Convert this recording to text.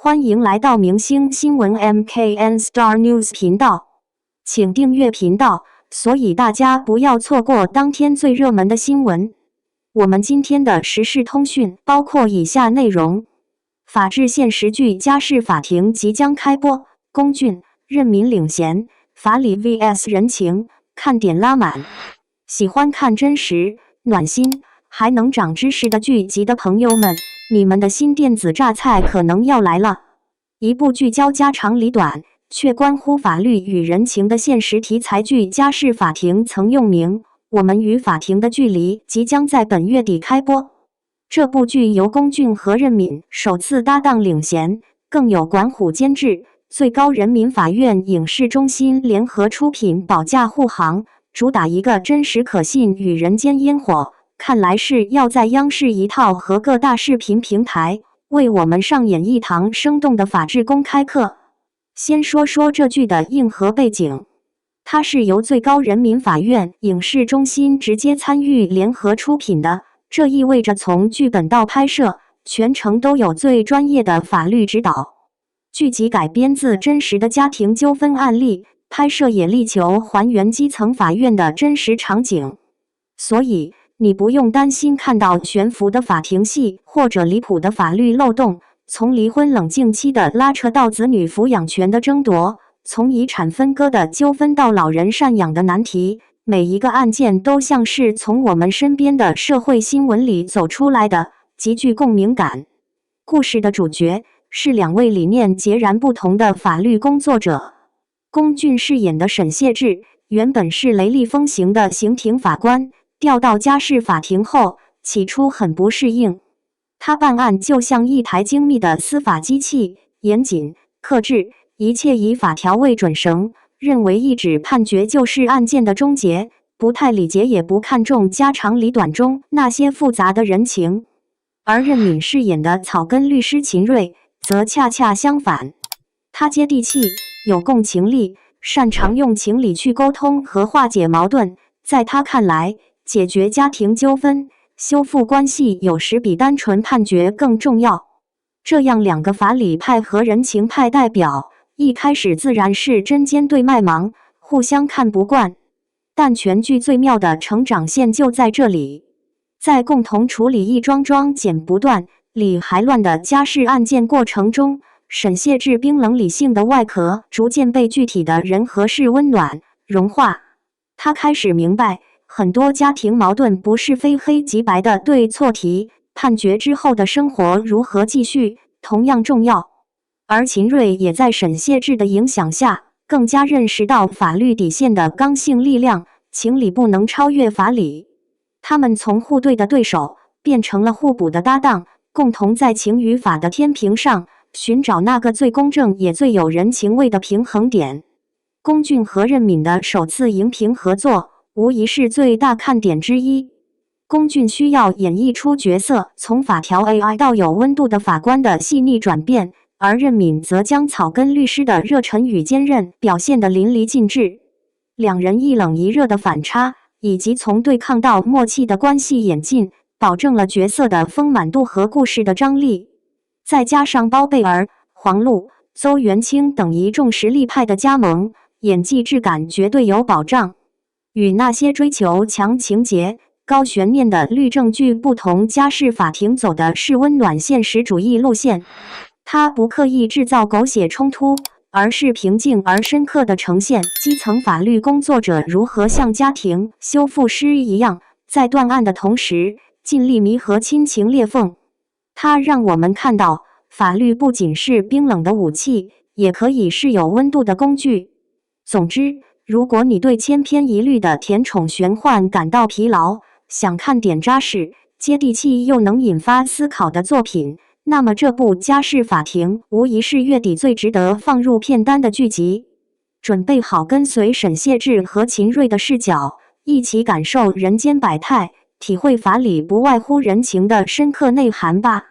歡迎來到明星新聞 MKN Star News 頻道，請訂閱頻道，所以大家不要錯過當天最熱門的新聞。我們今天的時事通訊包括以下內容：法治現實劇《家事法庭》即將開播，龔俊、任敏領銜，法理 vs 人情，看點拉滿。喜歡看真實、暖心還能長知識的劇集的朋友們，你們的新電子榨菜可能要來了。一部聚焦家長裡短，卻關乎法律與人情的現實題材劇《家事法庭》曾用名《我們與法庭的距離》，即將在本月底開播。這部劇由龔俊和任敏首次搭檔領銜，更有管虎監製，最高人民法院影視中心聯合出品，保駕護航，主打一個真實可信與人間煙火。看來是要在央視一套和各大視頻平台為我們上演一堂生動的法治公開課。先說說這劇的硬核背景，它是由最高人民法院影視中心直接參與聯合出品的，這意味着從劇本到拍攝，全程都有最專業的法律指導。劇集改編自真實的家庭糾紛案例，拍攝也力求還原基層法院的真實場景，所以你不用擔心看到懸浮的法庭戲或者離譜的法律漏洞。從離婚冷靜期的拉扯到子女撫養權的爭奪，從遺產分割的糾紛到老人贍養的難題，每一個案件都像是從我們身邊的社會新聞裡走出來的，極具共鳴感。故事的主角是兩位理念截然不同的法律工作者。龔俊飾演的沈謝志原本是雷厲風行的刑庭法官，調到家事法庭後，起初很不適應。他辦案就像一台精密的司法機器，嚴謹、克制，一切以法條為準繩，認為一紙判決就是案件的終結，不太禮節也不看重家長裡短中那些複雜的人情。而任敏飾演的草根律師秦瑞，則恰恰相反，他接地氣，有共情力，擅長用情理去溝通和化解矛盾。在他看來，解決家庭糾紛、修復關係有時比單純判決更重要。這樣兩個法理派和人情派代表，一開始自然是針尖對麥芒，互相看不慣。但全劇最妙的成長線就在這裡，在共同處理一樁樁剪不斷、理還亂的家事案件過程中，沈謝志冰冷理性的外殼逐漸被具體的人和事溫暖、融化。他開始明白，很多家庭矛盾不是非黑即白的對錯題，判決之後的生活如何繼續同樣重要。而秦瑞也在沈謝志的影響下，更加認識到法律底線的剛性力量，情理不能超越法理。他們從互對的對手變成了互補的搭檔，共同在情與法的天平上尋找那個最公正也最有人情味的平衡點。龔俊和任敏的首次熒屏合作，無疑是最大看點之一。龔俊需要演繹出角色從法條 AI 到有溫度的法官的細膩轉變，而任敏則將草根律師的熱忱與堅韌表現得淋漓盡致。兩人一冷一熱的反差，以及從對抗到默契的關係演進，保證了角色的豐滿度和故事的張力。再加上包貝爾、黃璐、鄒元清等一眾實力派的加盟，演技質感絕對有保障。與那些追求強情節、高懸念的律政劇不同，家事法庭走的是溫暖現實主義路線。它不刻意制造狗血衝突，而是平靜而深刻地呈現基層法律工作者如何像家庭修復師一樣，在斷案的同時盡力彌合親情裂縫。它讓我們看到，法律不僅是冰冷的武器，也可以是有溫度的工具。總之，如果你對千篇一律的甜寵玄幻感到疲勞，想看點扎實、接地氣又能引發思考的作品，那麼這部《家事法庭》無疑是月底最值得放入片單的劇集。準備好跟隨沈謝志和秦瑞的視角，一起感受人間百態，體會法理不外乎人情的深刻內涵吧。